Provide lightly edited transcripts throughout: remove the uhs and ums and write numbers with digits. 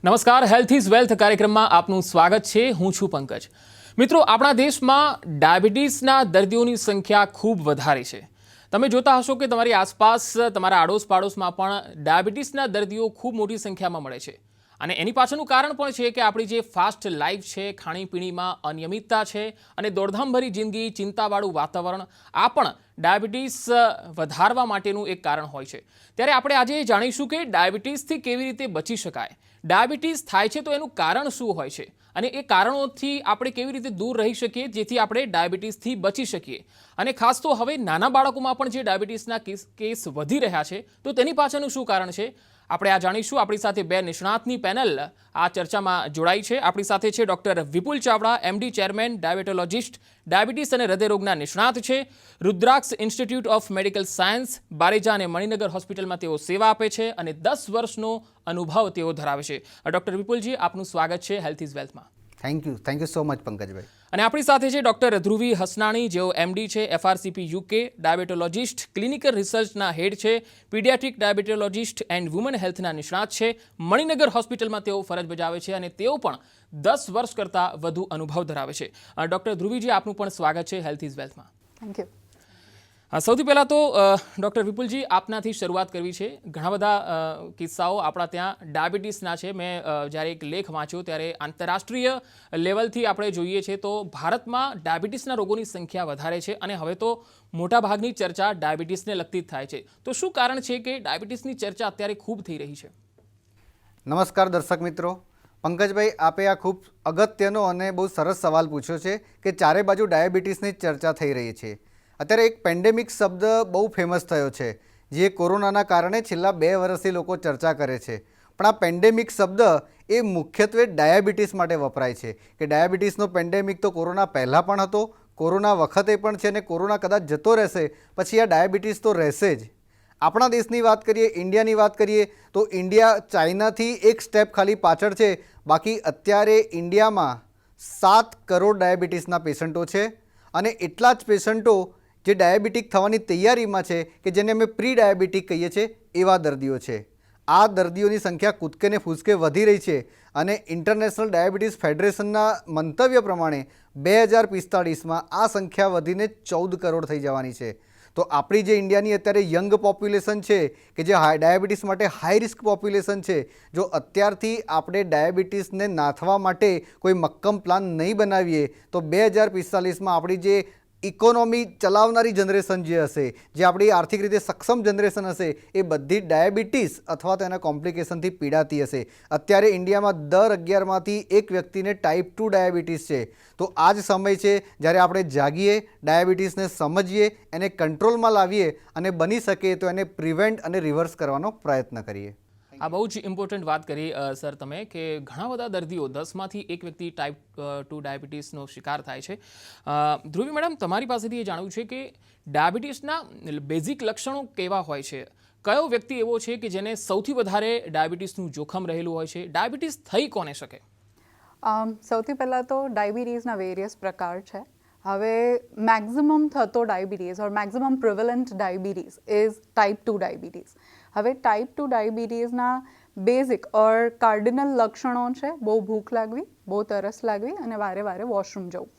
નમસ્કાર, health is wealth કાર્યક્રમમાં આપનું સ્વાગત છે. હું છું પંકજ. મિત્રો, આપણા દેશમાં ડાયાબિટીસના દર્દીઓની સંખ્યા ખૂબ વધારે છે. તમે જોતા હશો કે તમારી આસપાસ, તમારા આડોશ પાડોશમાં પણ ડાયાબિટીસના દર્દીઓ ખૂબ મોટી સંખ્યામાં મળે છે. અને એની પાછળનું કારણ પણ છે કે આપણી જે ફાસ્ટ લાઈફ છે, ખાણીપીણીમાં અનિયમિતતા છે અને દોડધામભરી જિંદગી, ચિંતાવાળું વાતાવરણ, આ પણ ડાયાબિટીસ વધારવા માટેનું એક કારણ હોય છે. ત્યારે આપણે આજે જાણીશું કે ડાયાબિટીસથી કેવી રીતે બચી શકાય, ડાયાબિટીસ થાય છે તો એનું કારણ શું હોય છે અને એ કારણોથી આપણે કેવી રીતે દૂર રહી શકીએ જેથી આપણે ડાયાબિટીસથી બચી શકીએ. અને ખાસ તો હવે નાના બાળકોમાં પણ જે ડાયાબિટીસના કેસ વધી રહ્યા છે તો તેની પાછળનું શું કારણ છે આપણે આ જાણીશું. આપણી સાથે બે નિષ્ણાતની પેનલ આ ચર્ચામાં જોડાઈ છે. આપણી સાથે છે doctor Vipul Chavda, MD, chairman, diabetologist, diabetes અને હૃદયરોગના નિષ્ણાત છે. Rudraksh institute of medical science, Bareja અને મણિનગર હોસ્પિટલમાં તેઓ સેવા આપે છે અને 10 વર્ષનો અનુભવ તેઓ ધરાવે છે. ડૉક્ટર વિપુલજી, આપનું સ્વાગત છે હેલ્થ ઇઝ વેલ્થમાં. થેન્ક યુ સો મચ પંકજભાઈ. અને આપણી સાથે છે ડૉક્ટર ધ્રુવી હસનાણી, જેઓ MD છે, FRCP UK, ડાયાબિટોલોજિસ્ટ, ક્લિનિકલ રિસર્ચના હેડ છે, પીડિયાટ્રિક ડાયાબિટોલોજિસ્ટ એન્ડ વુમન હેલ્થના નિષ્ણાત છે. મણિનગર હોસ્પિટલમાં તેઓ ફરજ બજાવે છે અને તેઓ પણ 10 વર્ષ કરતાં વધુ અનુભવ ધરાવે છે. ડૉક્ટર ધ્રુવીજી, આપનું પણ સ્વાગત છે હેલ્થ ઇઝ વેલ્થમાં. Thank you. સૌથી પહેલાં તો ડૉક્ટર વિપુલજી, આપનાથી શરૂઆત કરવી છે. ઘણા બધા કિસ્સાઓ આપણા ત્યાં ડાયાબિટીસના છે. મેં જ્યારે એક લેખ વાંચ્યો ત્યારે આંતરરાષ્ટ્રીય લેવલથી આપણે જોઈએ છીએ તો ભારતમાં ડાયાબિટીસના રોગોની સંખ્યા વધારે છે અને હવે તો મોટાભાગની ચર્ચા ડાયાબિટીસને લગતી જ થાય છે. તો શું કારણ છે કે ડાયાબિટીસની ચર્ચા અત્યારે ખૂબ થઈ રહી છે? નમસ્કાર દર્શક મિત્રો. પંકજભાઈ, આપે આ ખૂબ અગત્યનો અને બહુ સરસ સવાલ પૂછ્યો છે કે ચારે બાજુ ડાયાબિટીસની ચર્ચા થઈ રહી છે. અત્યારે એક પેન્ડેમિક શબ્દ બહુ ફેમસ થયો છે, જે કોરોનાના કારણે છેલ્લા 2 વર્ષથી લોકો ચર્ચા કરે છે. પણ આ પેન્ડેમિક શબ્દ એ મુખ્યત્વે ડાયાબિટીસ માટે વપરાય છે કે ડાયાબિટીસનો પેન્ડેમિક તો કોરોના પહેલાં પણ હતો, કોરોના વખતે પણ છે અને કોરોના કદાચ જતો રહેશે પછી આ ડાયાબિટીસ તો રહેશે જ. આપણા દેશની વાત કરીએ, ઇન્ડિયાની વાત કરીએ તો ઇન્ડિયા ચાઇનાથી એક સ્ટેપ ખાલી પાછળ છે. બાકી અત્યારે ઇન્ડિયામાં 7 કરોડ ડાયાબિટીસના પેશન્ટો છે અને એટલા જ પેશન્ટો જે ડાયાબિટીક થવાની તૈયારીમાં છે કે જેને અમે પ્રી ડાયાબિટીક કહીએ છીએ, એવા દર્દીઓ છે. આ દર્દીઓની સંખ્યા કૂદકે ને ફૂસકે વધી રહી છે અને ઇન્ટરનેશનલ ડાયાબિટીસ ફેડરેશનના મંતવ્ય પ્રમાણે 2045માં આ સંખ્યા વધીને 14 કરોડ થઈ જવાની છે. તો આપણી જે ઇન્ડિયાની અત્યારે યંગ પોપ્યુલેશન છે કે જે ડાયાબિટીસ માટે હાઈ રિસ્ક પોપ્યુલેશન છે, જો અત્યારથી આપણે ડાયાબિટીસને નાથવા માટે કોઈ મક્કમ પ્લાન નહીં બનાવીએ તો 2045માં આપણી જે ઇકોનોમી ચલાવનારી જનરેશન જે હશે, જે આપણી આર્થિક રીતે સક્ષમ જનરેશન હશે, એ બધી ડાયાબિટીસ અથવા તો એના કોમ્પ્લિકેશનથી પીડાતી હશે. અત્યારે ઇન્ડિયામાં દર 11માંથી 1 વ્યક્તિને ટાઈપ 2 ડાયાબિટીસ છે. તો આ જ સમય છે જ્યારે આપણે જાગીએ, ડાયાબિટીસને સમજીએ, એને કંટ્રોલમાં લાવીએ અને બની શકે તો એને પ્રિવેન્ટ અને રિવર્સ કરવાનો પ્રયત્ન કરીએ. આ બહુ જ ઇમ્પોર્ટન્ટ વાત કરી સર તમે, કે ઘણા બધા દર્દીઓ 10માંથી 1 વ્યક્તિ ટાઈપ 2 ડાયાબિટીસનો શિકાર થાય છે. ધ્રુવી મેડમ, તમારી પાસેથી એ જાણવું છે કે ડાયાબિટીસના બેઝિક લક્ષણો કેવા હોય છે? કયો વ્યક્તિ એવો છે કે જેને સૌથી વધારે ડાયાબિટીસનું જોખમ રહેલું હોય છે? ડાયાબિટીસ થઈ કોને શકે? સૌથી પહેલાં તો ડાયાબિટીસના વેરિયસ પ્રકાર છે. હવે મેક્ઝિમમ થતો diabetes or maximum prevalent diabetes is type 2 diabetes. હવે ટાઈપ 2 ડાયાબિટીસના બેઝિક ઓર કાર્ડિનલ લક્ષણો છે બહુ ભૂખ લાગવી, બહુ તરસ લાગવી અને વારે વારે વોશરૂમ જવું.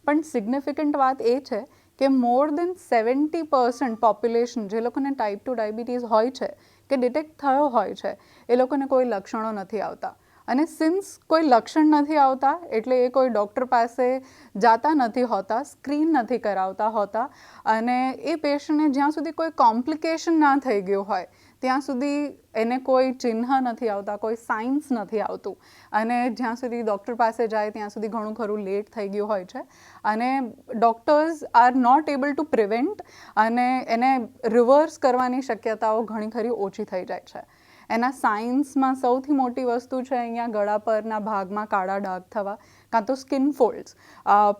પણ સિગ્નિફિકન્ટ વાત એ છે કે મોર દેન 70% પોપ્યુલેશન જે લોકોને ટાઈપ 2 ડાયાબિટીસ હોય છે કે ડિટેક્ટ થયો હોય છે, એ લોકોને કોઈ લક્ષણો નથી આવતા. અને સિન્સ કોઈ લક્ષણ નથી આવતા એટલે એ કોઈ ડૉક્ટર પાસે જાતા નથી હોતા, સ્ક્રીન નથી કરાવતા હોતા અને એ પેશન્ટને જ્યાં સુધી કોઈ કોમ્પ્લિકેશન ના થઈ ગયું હોય ત્યાં સુધી એને કોઈ ચિહ્ન નથી આવતા, કોઈ સાઇન્સ નથી આવતું અને જ્યાં સુધી ડૉક્ટર પાસે જાય ત્યાં સુધી ઘણું ખરું લેટ થઈ ગયું હોય છે અને doctors are not able to prevent અને એને રિવર્સ કરવાની શક્યતાઓ ઘણી ખરી ઓછી થઈ જાય છે. એના સાયન્સમાં સૌથી મોટી વસ્તુ છે અહીંયા ગળા પરના ભાગમાં કાળા ડાઘ થવા, કાં તો સ્કિન ફોલ્ડ્સ,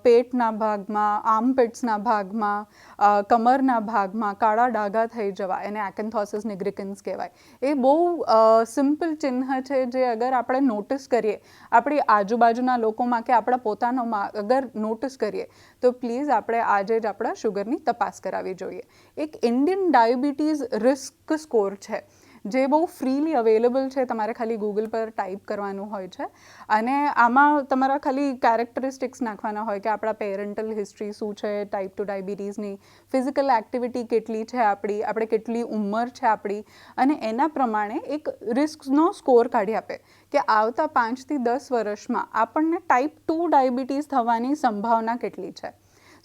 પેટના ભાગમાં, આર્મપિટ્સના ભાગમાં, કમરના ભાગમાં કાળા ડાઘા થઈ જવા, એને એકેન્થોસિસ નિગ્રિકન્સ કહેવાય. એ બહુ સિમ્પલ ચિહ્ન છે જે અગર આપણે નોટિસ કરીએ આપણી આજુબાજુના લોકોમાં કે આપણા પોતાનામાં અગર નોટિસ કરીએ તો પ્લીઝ આપણે આજે જ આપણા શુગરની તપાસ કરાવવી જોઈએ. એક ઇન્ડિયન ડાયાબિટીસ રિસ્ક સ્કોર છે જે બહુ ફ્રીલી અવેલેબલ છે. તમારે ખાલી ગૂગલ પર ટાઈપ કરવાનું હોય છે અને આમાં તમારા ખાલી કેરેક્ટરિસ્ટિક્સ નાખવાના હોય કે આપણા પેરેન્ટલ હિસ્ટ્રી શું છે, ટાઈપ 2 ડાયાબિટીસની, ફિઝિકલ એક્ટિવિટી કેટલી છે આપણી, આપણે કેટલી ઉંમર છે આપણી, અને એના પ્રમાણે એક રિસ્કનો સ્કોર કાઢી આપે કે આવતા 5 થી 10 વર્ષમાં આપણને ટાઈપ 2 ડાયાબિટીસ થવાની સંભાવના કેટલી છે.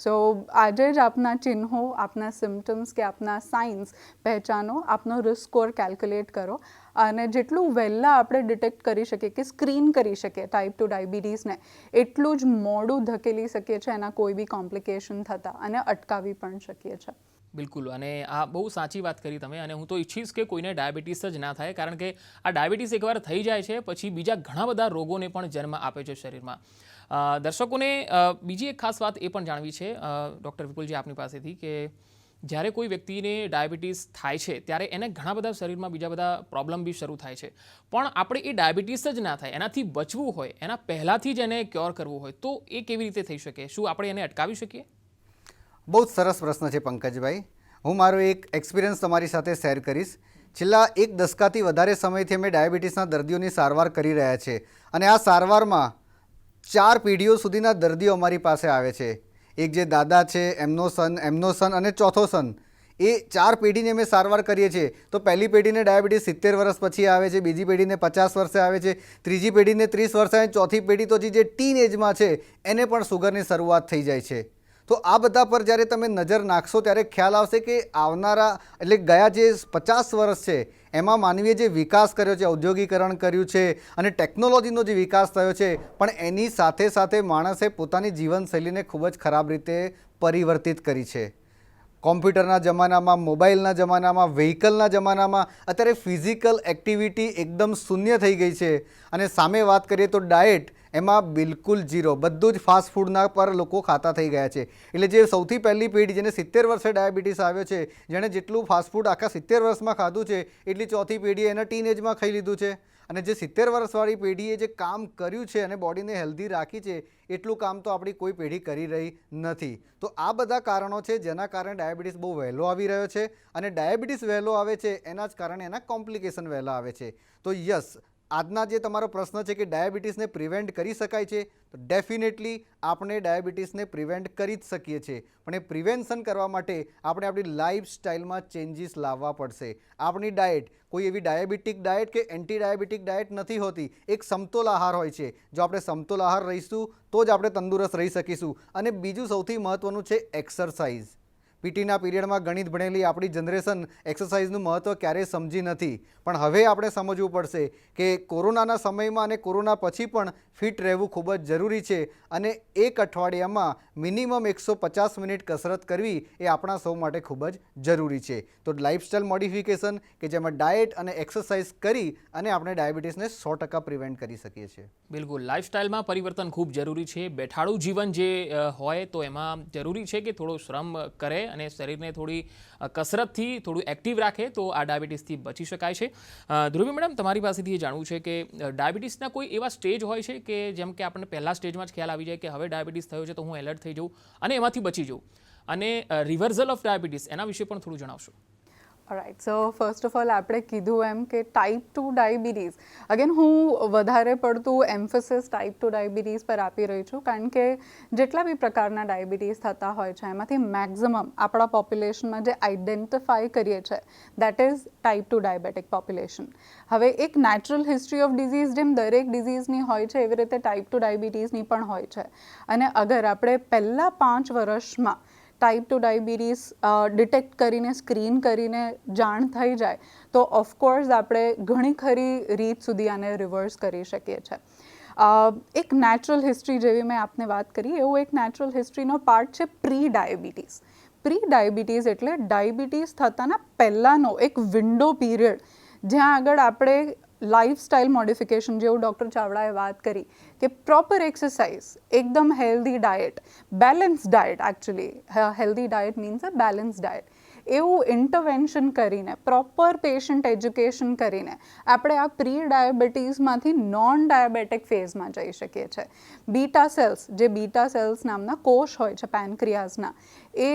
સો આજે જ આપના ચિહ્નો, આપના સિમ્ટમ્સ કે આપના સાઇન્સ પહેચાનો, આપનો રિસ્ક સ્કોર કેલ્ક્યુલેટ કરો અને જેટલું વહેલા આપણે ડિટેક્ટ કરી શકીએ કે સ્ક્રીન કરી શકીએ ટાઈપ 2 ડાયાબિટીસને, એટલું જ મોડું ધકેલી શકીએ છીએ એના કોઈ બી કોમ્પ્લિકેશન થતાં અને અટકાવી પણ શકીએ છીએ. બિલકુલ, અને આ બહુ સાચી વાત કરી તમે. અને હું તો ઈચ્છીશ કે કોઈને ડાયાબિટીસ જ ના થાય, કારણ કે આ ડાયાબિટીસ એકવાર થઈ જાય છે પછી બીજા ઘણા બધા રોગોને પણ જન્મ આપે છે શરીરમાં. દર્શકોને બીજી એક ખાસ વાત એ પણ જાણવી છે ડૉક્ટર વિપુલજી આપની પાસેથી, કે જ્યારે કોઈ વ્યક્તિને ડાયાબિટીસ થાય છે ત્યારે એને ઘણા બધા શરીરમાં બીજા બધા પ્રોબ્લેમ બી શરૂ થાય છે, પણ આપણે એ ડાયાબિટીસ જ ના થાય, એનાથી બચવું હોય, એના પહેલાંથી જ એને ક્યોર કરવું હોય, તો એ કેવી રીતે થઈ શકે? શું આપણે એને અટકાવી શકીએ? બહુ જ સરસ પ્રશ્ન છે પંકજભાઈ. હું મારો એક એક્સપિરિયન્સ તમારી સાથે શેર કરીશ. છેલ્લા 1 દશકાથી વધારે સમયથી અમે ડાયાબિટીસના દર્દીઓની સારવાર કરી રહ્યા છે અને આ સારવારમાં 4 પેઢીઓ સુધીના દર્દીઓ અમારી પાસે આવે છે. એક જે દાદા છે, એમનો સન અને ચોથો સન, એ 4 પેઢીને અમે સારવાર કરીએ છીએ. તો પહેલી પેઢીને ડાયાબિટીસ 70 વર્ષ પછી આવે છે, બીજી પેઢીને 50 વર્ષે આવે છે, ત્રીજી પેઢીને 30 વર્ષે આવે, ચોથી પેઢી તો જે ટીન એજમાં છે એને પણ સુગરની શરૂઆત થઈ જાય છે. તો આ બધા પર જ્યારે તમે નજર નાખશો ત્યારે ખ્યાલ આવશે કે આવનારા એટલે ગયા જે 50 વર્ષ છે એમાં માનવીએ જે વિકાસ કર્યો છે, ઔદ્યોગિકરણ કર્યું છે અને ટેકનોલોજીનો જે વિકાસ થયો છે, પણ એની સાથે સાથે માણસે પોતાની જીવનશૈલીને ખૂબ જ ખરાબ રીતે પરિવર્તિત કરી છે. કોમ્પ્યુટરના જમાનામાં, મોબાઈલના જમાનામાં, વ્હીકલના જમાનામાં અત્યારે ફિઝિકલ એક્ટિવિટી એકદમ શૂન્ય થઈ ગઈ છે અને સામે વાત કરીએ તો ડાયટ એમાં બિલકુલ ઝીરો, બધું જ ફાસ્ટ ફૂડના પર લોકો ખાતા થઈ ગયા છે. એટલે જે સૌથી પહેલી પેઢી જેને 70 વર્ષે ડાયાબિટીસ આવ્યો છે, જેણે જેટલું ફાસ્ટ ફૂડ આખા 70 વર્ષમાં ખાધું છે એટલી ચોથી પેઢીએ એના ટીન એજમાં ખાઈ લીધું છે. અને જે 70 વર્ષવાળી પેઢીએ જે કામ કર્યું છે અને બોડીને હેલ્ધી રાખી છે એટલું કામ તો આપણી કોઈ પેઢી કરી રહી નથી. તો આ બધા કારણો છે જેના કારણે ડાયાબિટીસ બહુ વહેલો આવી રહ્યો છે અને ડાયાબિટીસ વહેલો આવે છે એના જ કારણે એના કોમ્પ્લિકેશન વહેલા આવે છે. તો યસ, આજના જે તમારો પ્રશ્ન છે કે ડાયાબિટીસને પ્રિવેન્ટ કરી શકાય છે, તો ડેફિનેટલી આપણે ડાયાબિટીસને પ્રિવેન્ટ કરી જ શકીએ છીએ. પણ એ પ્રિવેન્શન કરવા માટે આપણે આપણી લાઈફસ્ટાઈલમાં ચેન્જીસ લાવવા પડશે. આપણી ડાયટ કોઈ એવી ડાયાબિટીક ડાયટ કે એન્ટી ડાયાબિટીક ડાયટ નથી હોતી, એક સમતોલ આહાર હોય છે. જો આપણે સમતોલ આહાર રહીશું તો જ આપણે તંદુરસ્ત રહી શકીશું. અને બીજું સૌથી મહત્ત્વનું છે એક્સરસાઇઝ. પીટીના પીરિયડમાં ગણિત ભણેલી આપણી જનરેશન એક્સરસાઇઝનું મહત્ત્વ ક્યારેય સમજી નથી, પણ હવે આપણે સમજવું પડશે કે કોરોનાના સમયમાં અને કોરોના પછી પણ ફિટ રહેવું ખૂબ જ જરૂરી છે અને એક અઠવાડિયામાં મિનિમમ 150 મિનિટ કસરત કરવી એ આપણા સૌ માટે ખૂબ જ જરૂરી છે. તો લાઇફસ્ટાઇલ મોડિફિકેશન કે જેમાં ડાયટ અને એક્સરસાઇઝ કરી અને આપણે ડાયાબિટીસને 100% પ્રિવેન્ટ કરી શકીએ છીએ. બિલકુલ, લાઇફસ્ટાઇલમાં પરિવર્તન ખૂબ જરૂરી છે. બેઠાડું જીવન જે હોય તો એમાં જરૂરી છે કે થોડો શ્રમ કરે અને શરીરને થોડી કસરતથી થોડું એક્ટિવ રાખે તો આ ડાયાબિટીસથી બચી શકાય છે. ધ્રુવી મેડમ, તમારી પાસેથી એ જાણવું છે કે ડાયાબિટીસના કોઈ એવા સ્ટેજ હોય છે કે જેમ કે આપણને પહેલા સ્ટેજમાં જ ખ્યાલ આવી જાય કે હવે ડાયાબિટીસ થયો છે તો હું એલર્ટ થઈ જાઉં અને એમાંથી બચી જાઉં, અને રિવર્સલ ઓફ ડાયાબિટીસ એના વિશે પણ થોડું જણાવશો? Right. So first of all આપણે કીધું એમ કે ટાઈપ 2 ડાયાબિટીસ, અગેન હું વધારે પડતું એમ્ફેસિસ ટાઈપ 2 ડાયાબિટીસ પર આપી રહી છું, કારણ કે જેટલા બી પ્રકારના ડાયાબિટીસ થતા હોય છે એમાંથી મેક્ઝિમમ આપણા પોપ્યુલેશનમાં જે આઈડેન્ટિફાઈ કરીએ છીએ દેટ ઇઝ ટાઈપ 2 ડાયાબેટિક પોપ્યુલેશન. હવે એક નેચરલ હિસ્ટ્રી ઓફ ડિઝીઝ જેમ દરેક ડિઝીઝની હોય છે એવી રીતે ટાઈપ 2 ડાયાબિટીસની પણ હોય છે. અને અગર આપણે પહેલાં 5 વર્ષમાં ટાઈપ 2 ડાયાબિટીસ ડિટેક્ટ કરીને, સ્ક્રીન કરીને જાણ થઈ જાય તો ઓફકોર્સ આપણે ઘણી ખરી રીત સુધી આને રિવર્સ કરી શકીએ છીએ. એક નેચરલ હિસ્ટ્રી જેવી મેં આપને વાત કરી, એવું એક નેચરલ હિસ્ટ્રીનો પાર્ટ છે પ્રી ડાયાબિટીસ. પ્રી ડાયાબિટીસ એટલે ડાયાબિટીસ થતાના પહેલાંનો એક વિન્ડો પીરિયડ જ્યાં આગળ આપણે લાઇફસ્ટાઇલ મોડિફિકેશન, જેવું ડૉક્ટર ચાવડાએ વાત કરી કે પ્રોપર એક્સરસાઇઝ, એકદમ healthy diet, balance diet, actually healthy diet means uh balance diet, એવું ઇન્ટરવેન્શન કરીને, પ્રોપર પેશન્ટ એજ્યુકેશન કરીને આપણે આ પ્રી ડાયાબિટીસમાંથી નોન ડાયાબેટિક ફેઝમાં જઈ શકીએ છીએ. બીટા સેલ્સ, જે બીટા સેલ્સ નામના કોષ હોય છે પેનક્રિયાઝના, એ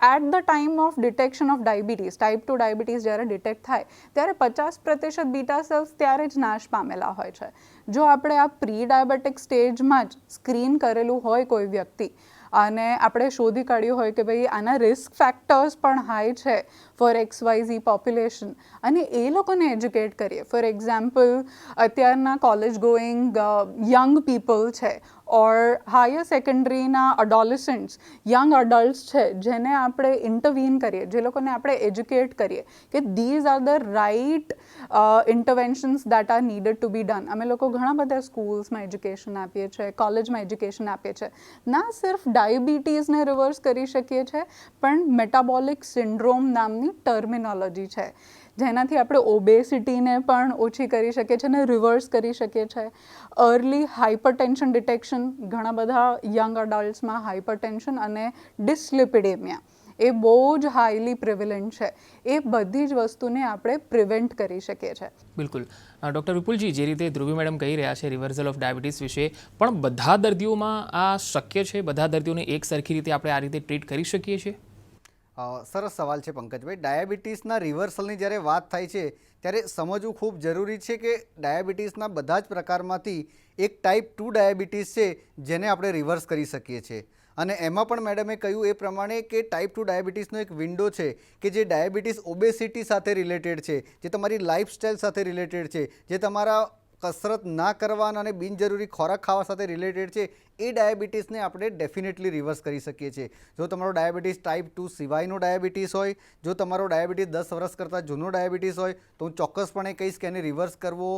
at the time of detection of diabetes, type 2 diabetes જ્યારે ડિટેક્ટ થાય ત્યારે 50% બીટા સેલ્સ ત્યારે જ નાશ પામેલા હોય છે. જો આપણે આ પ્રી ડાયાબિટિક સ્ટેજમાં જ સ્ક્રીન કરેલું હોય કોઈ વ્યક્તિ અને આપણે શોધી કાઢ્યું હોય કે ભાઈ આના રિસ્ક ફેક્ટર્સ પણ હાઈ છે ફોર XYZ પોપ્યુલેશન, અને એ લોકોને એજ્યુકેટ કરીએ. ફોર એક્ઝામ્પલ, અત્યારના કોલેજ ગોઈંગ યંગ પીપલ છે ઓર હાયર સેકન્ડરીના અડોલેસન્ટ્સ, યંગ અડલ્ટ્સ છે, જેને આપણે ઇન્ટરવીન કરીએ, જે લોકોને આપણે એજ્યુકેટ કરીએ કે these are the right interventions that are needed to be done. અમે લોકો ઘણા બધા સ્કૂલ્સમાં એજ્યુકેશન આપીએ છીએ, કોલેજમાં એજ્યુકેશન આપીએ છીએ. ના સિર્ફ ડાયાબિટીસને રિવર્સ કરી શકીએ છીએ, પણ મેટાબોલિક સિન્ડ્રોમ નામની ટર્મિનોલોજી છે જેનાથી આપણે ઓબેસિટીને પણ ઓછી કરી શકીએ છીએ અને રિવર્સ કરી શકીએ છીએ. અર્લી હાઇપરટેન્શન ડિટેક્શન, ઘણા બધા યંગ અડલ્ટ્સમાં હાઇપરટેન્શન અને ડિસ્લિપિડેમિયા એ બહુ જ હાઈલી પ્રિવિલન્ટ છે. એ બધી જ વસ્તુને આપણે પ્રિવેન્ટ કરી શકીએ છીએ. બિલકુલ. ડૉક્ટર વિપુલજી, જે રીતે ધ્રુવી મેડમ કહી રહ્યા છે રિવર્સલ ઓફ ડાયાબિટીસ વિશે, પણ બધા દર્દીઓમાં આ શક્ય છે? બધા દર્દીઓને એક સરખી રીતે આપણે આ રીતે ટ્રીટ કરી શકીએ છીએ? સરસ સવાલ છે પંકજભાઈ. ડાયાબિટીસના રિવર્સલની જ્યારે વાત થાય છે ત્યારે સમજવું ખૂબ જરૂરી છે કે ડાયાબિટીસના બધા જ પ્રકારમાંથી એક ટાઈપ 2 ડાયાબિટીસ છે જેને આપણે રિવર્સ કરી શકીએ છીએ. અને એમાં પણ મેડમે કહ્યું એ પ્રમાણે કે ટાઈપ 2 ડાયાબિટીસનો એક વિન્ડો છે કે જે ડાયાબિટીસ ઓબેસિટી સાથે રિલેટેડ છે, જે તમારી લાઇફસ્ટાઈલ સાથે રિલેટેડ છે, જે તમારા કસરત ના કરવાના અને બિનજરૂરી ખોરાક ખાવા સાથે રિલેટેડ છે. એ ડાયાબિટીસને આપણે ડેફિનેટલી રિવર્સ કરી શકીએ છીએ. જો તમારો ડાયાબિટીસ ટાઈપ 2 સિવાયનો ડાયાબિટીસ હોય, જો તમારો ડાયાબિટીસ 10 વર્ષ કરતાં જૂનો ડાયાબિટીસ હોય, તો હું ચોક્કસપણે કહીશ કે એને રિવર્સ કરવો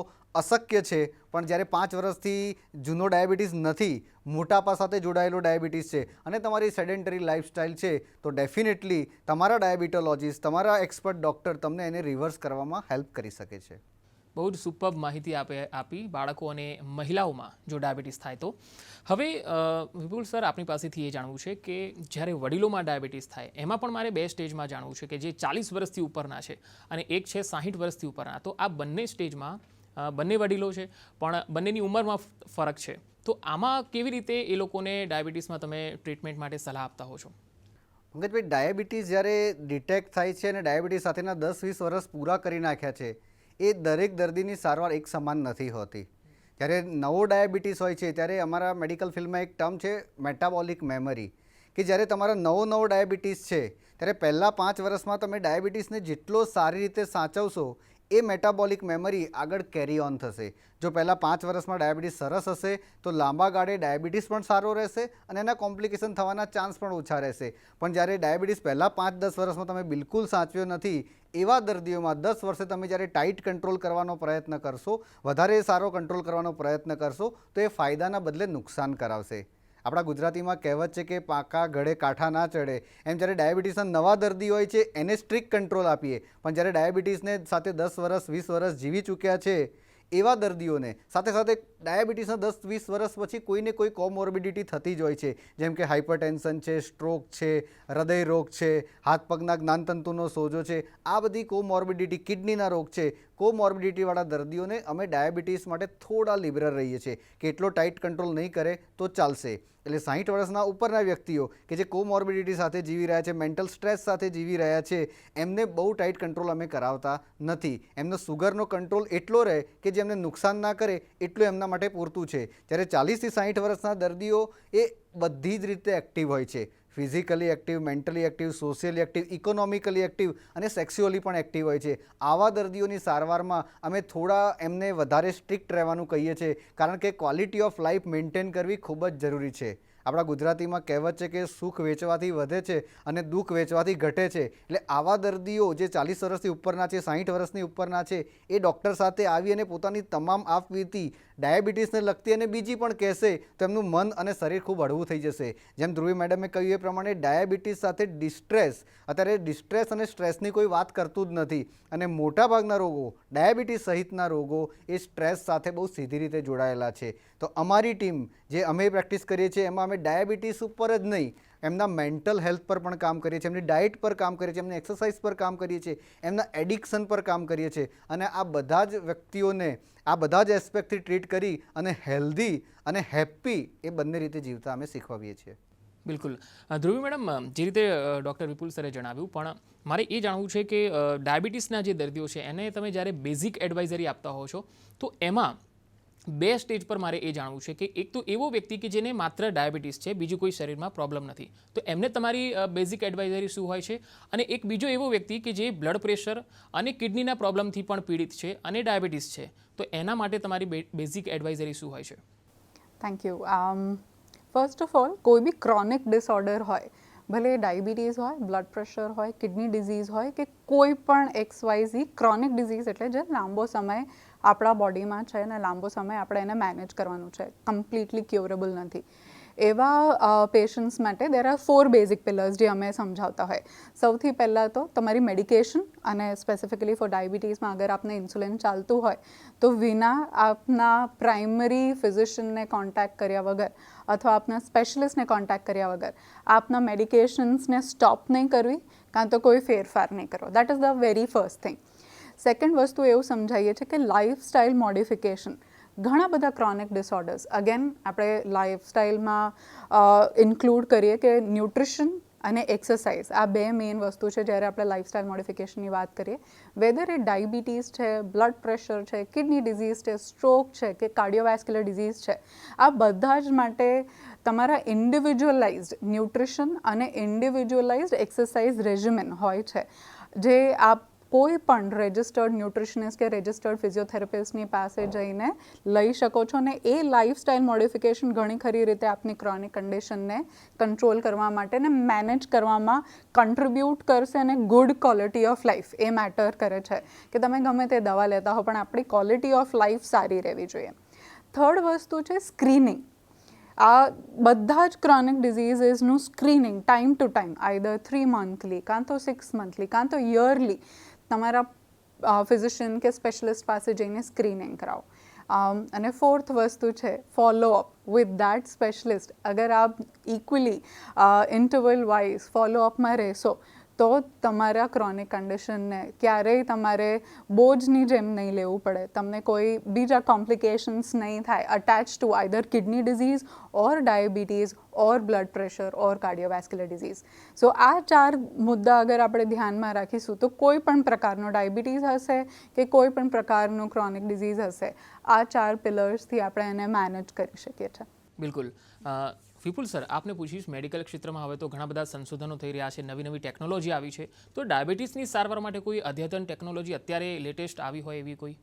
અશક્ય છે. પણ જ્યારે 5 વર્ષથી જૂનો ડાયાબિટીસ નથી, મોટાપા સાથે જોડાયેલો ડાયાબિટીસ છે અને તમારી સેડેન્ટરી લાઇફસ્ટાઈલ છે, તો ડેફિનેટલી તમારા ડાયાબિટોલોજીસ્ટ, તમારા એક્સપર્ટ ડૉક્ટર તમને એને રિવર્સ કરવામાં હેલ્પ કરી શકે છે. બહુ જ સુપર માહિતી આપી બાળકો અને મહિલાઓમાં જો ડાયાબિટીસ થાય તો. હવે વિપુલ સર, આપણી પાસેથી એ જાણવું છે કે જ્યારે વડીલોમાં ડાયાબિટીસ થાય એમાં પણ મારે 2 સ્ટેજમાં જાણવું છે કે જે 40 વર્ષથી ઉપરના છે અને એક છે 60 વર્ષથી ઉપરના. તો આ બંને સ્ટેજમાં બંને વડીલો છે પણ બંનેની ઉંમરમાં ફરક છે, તો આમાં કેવી રીતે એ લોકોને ડાયાબિટીસમાં તમે ટ્રીટમેન્ટ માટે સલાહ આપતા હો છો? પંકજભાઈ, ડાયાબિટીસ જ્યારે ડિટેક્ટ થાય છે અને ડાયાબિટીસ સાથેના 10-20 વર્ષ પૂરા કરી નાખ્યા છે, એ દરેક દર્દીની સારવાર એક સમાન નથી હોતી. જ્યારે નવો ડાયાબિટીસ હોય છે ત્યારે અમારા મેડિકલ ફિલ્ડમાં એક ટર્મ છે મેટાબોલિક મેમરી, કે જ્યારે તમારો નવો ડાયાબિટીસ છે ત્યારે પહેલાં 5 વર્ષમાં તમે ડાયાબિટીસને જેટલો સારી રીતે સાચવશો એ મેટાબોલિક મેમરી આગળ કેરી ઓન થશે. જો પહેલાં 5 વર્ષમાં ડાયાબિટીસ સરસ હશે તો લાંબા ગાળે ડાયાબિટીસ પણ સારો રહેશે અને એના કોમ્પ્લિકેશન થવાના ચાન્સ પણ ઓછા રહેશે. પણ જ્યારે ડાયાબિટીસ પહેલાં 5-10 વર્ષમાં તમે બિલકુલ સાચવ્યો નથી, એવા દર્દીઓમાં 10 વર્ષે તમે જ્યારે ટાઈટ કંટ્રોલ કરવાનો પ્રયત્ન કરશો, વધારે સારો કંટ્રોલ કરવાનો પ્રયત્ન કરશો, તો એ ફાયદાના બદલે નુકસાન કરાવશે. આપણા ગુજરાતીમાં કહેવત છે કે પાકા ગળે કાંઠા ના ચડે. એમ જ્યારે ડાયાબિટીસના નવા દર્દી હોય છે એને સ્ટ્રિક્ટ કંટ્રોલ આપીએ, પણ જ્યારે ડાયાબિટીસને સાથે 10 વર્ષ 20 વર્ષ જીવી ચૂક્યા છે એવા દર્દીઓને સાથે સાથે ડાયાબિટીસના 10-20 વર્ષ પછી કોઈને કોઈ કોમોર્બિડિટી થતી જ હોય છે, જેમ કે હાઇપરટેન્શન છે, સ્ટ્રોક છે, હૃદય રોગ છે, હાથ પગના જ્ઞાનતંતુનો સોજો છે. આ બધી કોમોર્બિડિટી, કિડનીના રોગ છે, કોમોર્બિડિટીવાળા દર્દીઓને અમે ડાયાબિટીસ માટે થોડા લિબરલ રહીએ છીએ કે એટલો ટાઈટ કંટ્રોલ નહીં કરે તો ચાલશે. એટલે 60 વર્ષના ઉપરના વ્યક્તિઓ કે જે કોમોર્બિડિટી સાથે જીવી રહ્યા છે, મેન્ટલ સ્ટ્રેસ સાથે જીવી રહ્યા છે, એમને બહુ ટાઈટ કંટ્રોલ અમે કરાવતા નથી. એમનો સુગરનો કંટ્રોલ એટલો રહે કે જે એમને નુકસાન ના કરે એટલું એમના માટે પૂરતું છે. જ્યારે 40 થી 60 વર્ષના દર્દીઓ એ બધી જ રીતે એક્ટિવ હોય છે, physically active, mentally active, socially active, economically active અને સેક્સ્યુઅલી પણ એક્ટિવ હોય છે. આવા દર્દીઓની સારવારમાં અમે થોડા એમને વધારે સ્ટ્રિક્ટ રહેવાનું કહીએ છીએ, કારણ કે ક્વોલિટી ઓફ લાઈફ મેન્ટેન કરવી ખૂબ જ જરૂરી છે. આપણા ગુજરાતીમાં કહેવત છે કે સુખ વેચવાથી વધે છે અને દુઃખ વેચવાથી ઘટે છે. એટલે આવા દર્દીઓ જે 40 વર્ષથી ઉપરના છે, 60 વર્ષની ઉપરના છે, એ ડૉક્ટર સાથે આવી અને પોતાની તમામ આપવીતી ડાયાબિટીસને લગતી અને બીજી પણ કહેશે તો એમનું મન અને શરીર ખૂબ હળવું થઈ જશે. જેમ ધ્રુવી મેડમે કહ્યું એ પ્રમાણે ડાયાબિટીસ સાથે ડિસ્ટ્રેસ, અત્યારે ડિસ્ટ્રેસ અને સ્ટ્રેસની કોઈ વાત કરતું જ નથી અને મોટાભાગના રોગો, ડાયાબિટીસ સહિતના રોગો એ સ્ટ્રેસ સાથે બહુ સીધી રીતે જોડાયેલા છે. તો અમારી ટીમ જે અમે પ્રેક્ટિસ કરીએ છીએ એમાં અમે ડાયાબિટીસ ઉપર જ નહીં, એમના મેન્ટલ હેલ્થ પર પણ કામ કરીએ છીએ, એમની ડાયટ પર કામ કરીએ છીએ, એમની એક્સરસાઇઝ પર કામ કરીએ છીએ, એમના એડિક્શન પર કામ કરીએ છીએ અને આ બધા જ વ્યક્તિઓને આ બધા જ એસ્પેક્ટથી ટ્રીટ કરી અને હેલ્ધી અને હેપ્પી એ બંને રીતે જીવતા અમે શીખવાડીએ છીએ. બિલકુલ. ધ્રુવી મેડમ, જે રીતે ડૉક્ટર વિપુલ સરે જણાવ્યું, પણ મારે એ જાણવું છે કે ડાયાબિટીસના જે દર્દીઓ છે એને તમે જ્યારે બેઝિક એડવાઇઝરી આપતા હો છો તો એમાં બે સ્ટેજ પર મારે એ જાણવું છે કે એક તો એવો વ્યક્તિ કે જેને માત્ર ડાયાબિટીસ છે, બીજું કોઈ શરીરમાં પ્રોબ્લેમ નથી, તો એમને તમારી બેઝિક એડવાઇઝરી શું હોય છે? અને એક બીજો એવો વ્યક્તિ કે જે બ્લડ પ્રેશર અને કિડનીના પ્રોબ્લેમથી પણ પીડિત છે અને ડાયાબિટીસ છે, તો એના માટે તમારી બેઝિક એડવાઇઝરી શું હોય છે? Thank you. First of all, કોઈ બી ક્રોનિક ડિસઓર્ડર હોય, ભલે એ ડાયાબિટીસ હોય, બ્લડ પ્રેશર હોય, કિડની ડિઝીઝ હોય કે કોઈ પણ XYZ ક્રોનિક ડિઝીઝ, એટલે જે લાંબો સમય આપણા બોડીમાં છે અને લાંબો સમય આપણે એને મેનેજ કરવાનું છે, કમ્પ્લીટલી ક્યોરેબલ નથી, એવા પેશન્ટ્સ માટે દેર આર 4 બેઝિક પિલર્સ જે અમે સમજાવતા હોય. સૌથી પહેલાં તો તમારી મેડિકેશન, અને સ્પેસિફિકલી ફોર ડાયાબિટીસમાં અગર આપને ઇન્સ્યુલિન ચાલતું હોય તો વિના આપના પ્રાઇમરી ફિઝિશિયનને કોન્ટેક્ટ કર્યા વગર અથવા આપના સ્પેશિયલિસ્ટને કોન્ટેક્ટ કર્યા વગર આપના મેડિકેશન્સને સ્ટોપ નહીં કરવી, કાં તો કોઈ ફેરફાર નહીં કરો. That is the very first thing. Second વસ્તુ એવું સમજાવીએ છીએ કે લાઇફસ્ટાઇલ મોડિફિકેશન, ઘણા બધા ક્રોનિક ડિસઓર્ડર્સ, અગેન આપણે લાઇફસ્ટાઇલમાં ઇન્ક્લુડ કરીએ કે ન્યુટ્રિશન અને એક્સરસાઇઝ, આ બે મેઇન વસ્તુ છે જ્યારે આપણે લાઇફસ્ટાઇલ મોડિફિકેશનની વાત કરીએ. વેધર એ ડાયાબિટીસ છે, બ્લડ પ્રેશર છે, કિડની ડિઝીઝ છે, સ્ટ્રોક છે કે કાર્ડિયોવેસ્ક્યુલર ડિઝીઝ છે, આ બધા જ માટે તમારા ઇન્ડિવિજ્યુઅલાઇઝ્ડ ન્યુટ્રિશન અને ઇન્ડિવિજ્યુઅલાઇઝ્ડ એક્સરસાઇઝ રેજિમેન હોય છે, જે આપ કોઈ પણ રજિસ્ટર્ડ ન્યુટ્રિશનિસ્ટ કે રજિસ્ટર્ડ ફિઝિયોથેરાપિસ્ટની પાસે જઈને લઈ શકો છો. અને એ લાઇફસ્ટાઇલ મોડિફિકેશન ઘણી ખરી રીતે આપની ક્રોનિક કન્ડિશનને કંટ્રોલ કરવા માટે ને મેનેજ કરવામાં કન્ટ્રીબ્યુટ કરશે, અને good quality of life A matter કરે છે કે તમે ગમે તે દવા લેતા હો પણ આપણી ક્વોલિટી ઓફ લાઈફ સારી રહેવી જોઈએ. થર્ડ વસ્તુ છે સ્ક્રીનિંગ. આ બધા જ ક્રોનિક ડિઝીઝીસનું screening time to time, either 3 monthly, કાં તો 6 મંથલી, કાં તો યરલી તમારા ફિઝિશિયન કે સ્પેશિયલિસ્ટ પાસે જઈને સ્ક્રીનિંગ કરાવો. અને ફોર્થ વસ્તુ છે ફોલોઅપ વિથ દેટ સ્પેશિયલિસ્ટ. અગર આપ ઇક્વલી ઇન્ટરવલ વાઇઝ ફોલોઅપમાં રહેશો તો તમારા ક્રોનિક કન્ડિશનને ક્યારેય તમારે બોજની જેમ નહીં લેવું પડે, તમને કોઈ બીજા કોમ્પ્લિકેશન્સ નહીં થાય attach to either kidney disease or diabetes or blood pressure or cardiovascular disease. So આ 4 મુદ્દા અગર આપણે ધ્યાનમાં રાખીશું તો કોઈ પણ પ્રકારનો ડાયાબિટીઝ હશે કે કોઈ પણ પ્રકારનું ક્રોનિક ડિઝીઝ હશે, આ 4 પિલર્સથી આપણે એને મેનેજ કરી શકીએ છીએ. બિલકુલ. વિપુલ સર, આપને પૂછીશ, મેડિકલ ક્ષેત્રમાં હવે તો ઘણા બધા સંશોધનો થઈ રહ્યા છે, નવી નવી ટેકનોલોજી આવી છે, તો ડાયાબિટીસની સારવાર માટે કોઈ અદ્યતન ટેકનોલોજી અત્યારે લેટેસ્ટ આવી હોય એવી કોઈ?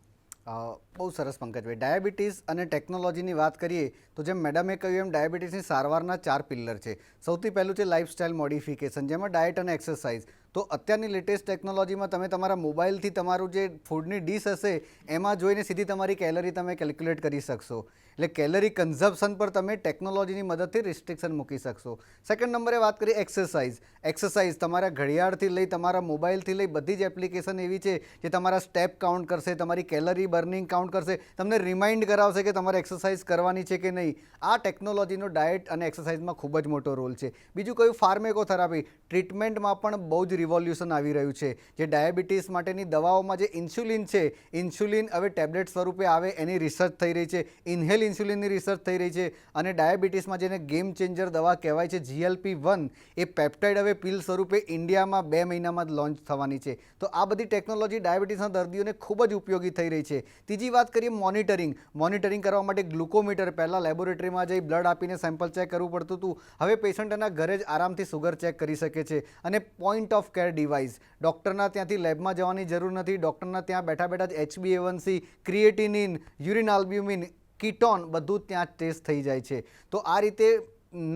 બહુ સરસ પંકજભાઈ. ડાયાબિટીસ અને ટેકનોલોજીની વાત કરીએ તો જેમ મેડમે કહ્યું એમ ડાયાબિટીસની સારવારના 4 પિલ્લર છે. સૌથી પહેલું છે લાઇફસ્ટાઇલ મોડિફિકેશન, જેમાં ડાયટ અને એક્સરસાઇઝ. તો અત્યારની લેટેસ્ટ ટેકનોલોજીમાં તમે તમારા મોબાઈલથી તમારું જે ફૂડની ડીશ હશે એમાં જોઈને સીધી તમારી કેલરી તમે કેલ્ક્યુલેટ કરી શકશો. એટલે કેલરી કન્ઝપ્શન પર તમે ટેકનોલોજીની મદદથી રિસ્ટ્રિક્શન મૂકી શકશો. સેકન્ડ નંબરે વાત કરીએ એક્સરસાઇઝ. એક્સરસાઇઝ તમારા ઘડિયાળથી લઈ તમારા મોબાઈલથી લઈ બધી જ એપ્લિકેશન એવી છે જે તમારા સ્ટેપ કાઉન્ટ કરશે, તમારી કેલરી બર્નિંગ કાઉન્ટ કરશે, તમને રિમાઇન્ડ કરાવશે કે તમારે એક્સરસાઇઝ કરવાની છે કે નહીં. આ ટેકનોલોજીનો ડાયટ અને એક્સરસાઇઝમાં ખૂબ જ મોટો રોલ છે. બીજું કયું, ફાર્મેકોથેરાપી. ટ્રીટમેન્ટમાં પણ બહુ જ રિવોલ્યુશન આવી રહ્યું છે. જે ડાયાબિટીસ માટેની દવાઓમાં જે ઇન્સ્યુલિન છે, ઇન્સ્યુલિન હવે ટેબ્લેટ સ્વરૂપે આવે એની રિસર્ચ થઈ રહી છે. ઇન્હેલ ઇન્સ્યુલિનની રિસર્ચ થઈ રહી છે. અને ડાયાબિટીસમાં જેને ગેમ ચેન્જર દવા કહેવાય છે GLP-1, એ પેપ્ટાઇડ હવે પિલ સ્વરૂપે ઇન્ડિયામાં 2 મહિનામાં જ લોન્ચ થવાની છે. તો આ બધી ટેકનોલોજી ડાયાબિટીસના દર્દીઓને ખૂબ જ ઉપયોગી થઈ રહી છે. ત્રીજી વાત કરીએ મોનિટરિંગ. મોનિટરિંગ કરવા માટે ગ્લુકોમીટર, પહેલાં લેબોરેટરીમાં જઈ બ્લડ આપીને સેમ્પલ ચેક કરવું પડતું હતું, હવે પેશન્ટ એના ઘરે જ આરામથી સુગર ચેક કરી શકે છે. અને પોઈન્ટ ઓફ કેર ડિવાઇસ, ડૉક્ટરના ત્યાંથી લેબમાં જવાની જરૂર નથી, ડૉક્ટરના ત્યાં બેઠા બેઠા જ HbA1c, creatinine, urine albumin, ketone બધું ત્યાં ટેસ્ટ થઈ જાય છે. તો આ રીતે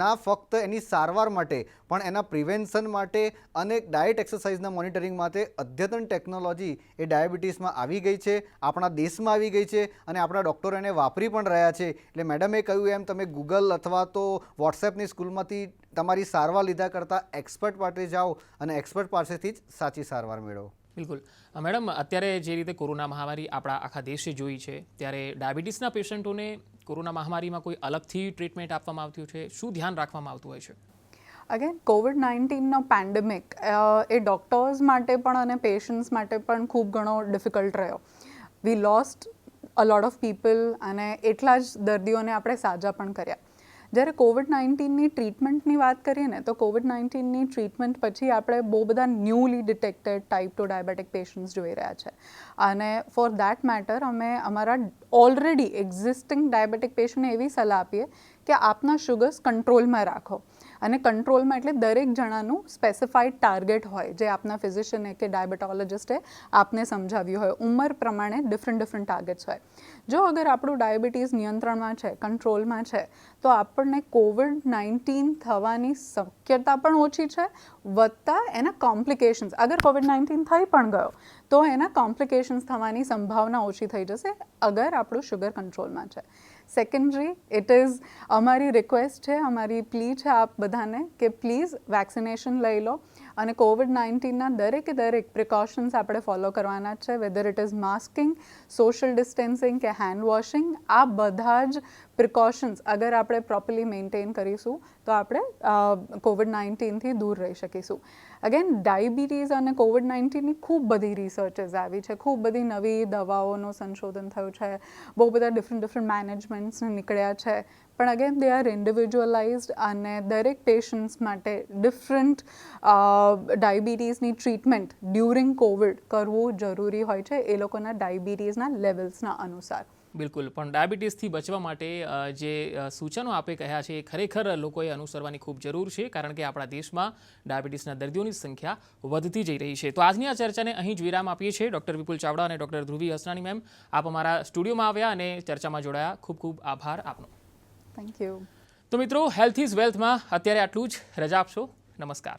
ના ફક્ત એની સારવાર માટે પણ એના પ્રિવેન્શન માટે અને ડાયટ એક્સરસાઇઝના મોનિટરિંગ માટે અદ્યતન ટેકનોલોજી એ ડાયાબિટીસમાં આવી ગઈ છે, આપણા દેશમાં આવી ગઈ છે અને આપણા ડૉક્ટરો એને વાપરી પણ રહ્યા છે. એટલે મેડમે કહ્યું એમ તમે ગૂગલ અથવા તો વોટ્સએપની સ્કૂલમાંથી તમારી સારવાર લીધા કરતાં એક્સપર્ટ પાસે જાઓ અને એક્સપર્ટ પાસેથી જ સાચી સારવાર મેળવો. બિલકુલ. મેડમ, અત્યારે જે રીતે કોરોના મહામારી આપણા આખા દેશે જોઈ છે, ત્યારે ડાયાબિટીસના પેશન્ટોને કોરોના મહામારીમાં કોઈ અલગથી ટ્રીટમેન્ટ આપવામાં આવતું છે? શું ધ્યાન રાખવામાં આવતું હોય છે? અગેન કોવિડ-19નો પેન્ડેમિક એ ડૉક્ટર્સ માટે પણ અને પેશન્ટ્સ માટે પણ ખૂબ ઘણો ડિફિકલ્ટ રહ્યો. We lost a lot of people અને એટલા જ દર્દીઓને આપણે સાજા પણ કર્યા. જ્યારે COVID-19ની ટ્રીટમેન્ટની વાત કરીએ ને તો COVID-19ની ટ્રીટમેન્ટ પછી આપણે બહુ બધા newly detected type 2 diabetic patients જોઈ રહ્યા છે અને ફોર દેટ મેટર અમે અમારા ઓલરેડી એક્ઝિસ્ટિંગ ડાયાબિટીક પેશન્ટને એવી સલાહ આપીએ કે આપના શુગર્સ કંટ્રોલમાં રાખો અને કંટ્રોલમાં એટલે દરેક જણાનું સ્પેસિફાઈડ ટાર્ગેટ હોય જે આપના ફિઝિશિયને કે ડાયાબિટોલોજિસ્ટે આપને સમજાવ્યું હોય ઉંમર પ્રમાણે ડિફરન્ટ ટાર્ગેટ્સ હોય જો અગર આપણું ડાયાબિટીસ નિયંત્રણમાં છે કંટ્રોલમાં છે તો આપણને COVID-19 થવાની શક્યતા પણ ઓછી છે વત્તા એના કોમ્પ્લિકેશન્સ અગર COVID-19 થઈ પણ ગયો તો એના કોમ્પ્લિકેશન્સ થવાની સંભાવના ઓછી થઈ જશે અગર આપણું શુગર કંટ્રોલમાં છે સેકન્ડરી ઇટ ઇઝ અમારી રિક્વેસ્ટ છે અમારી પ્લી છે આપ બધાને કે પ્લીઝ વેક્સિનેશન લઈ લો અને COVID-19ના દરેક પ્રિકોશન્સ આપણે ફોલો કરવાના જ છે weather it is masking social distancing કે હેન્ડ વોશિંગ આ બધા જ પ્રિકોશન્સ અગર આપણે પ્રોપરલી મેન્ટેન કરીશું તો આપણે COVID-19થી દૂર રહી શકીશું અગેન ડાયાબિટીસ અને COVID-19ની ખૂબ બધી રિસર્ચેસ આવી છે ખૂબ બધી નવી દવાઓનું સંશોધન થયું છે બહુ બધા ડિફરન્ટ મેનેજમેન્ટ્સ નીકળ્યા છે પણ અગેન દે આર ઇન્ડિવિજ્યુઅલાઇઝડ અને દરેક પેશન્ટ્સ માટે ડિફરન્ટ ડાયાબિટીસની ટ્રીટમેન્ટ ડ્યુરિંગ કોવિડ કરવું જરૂરી હોય છે એ લોકોના ડાયાબિટીસના લેવલ્સના અનુસાર બિલકુલ પણ ડાયાબિટીસથી બચવા માટે જે સૂચનો આપે કહ્યા છે એ ખરેખર લોકોએ અનુસરવાની ખૂબ જરૂર છે કારણ કે આપણા દેશમાં ડાયાબિટીસના દર્દીઓની સંખ્યા વધતી જઈ રહી છે તો આજની આ ચર્ચાને અહીં જ વિરામ આપીએ છીએ ડૉક્ટર વિપુલ ચાવડા અને ડૉક્ટર ધ્રુવી હસનાની મેમ આપ અમારા સ્ટુડિયોમાં આવ્યા અને ચર્ચામાં જોડાયા ખૂબ ખૂબ આભાર આપનો થેન્ક યુ તો મિત્રો હેલ્થ ઇઝ વેલ્થમાં અત્યારે આટલું જ રજા આપશો નમસ્કાર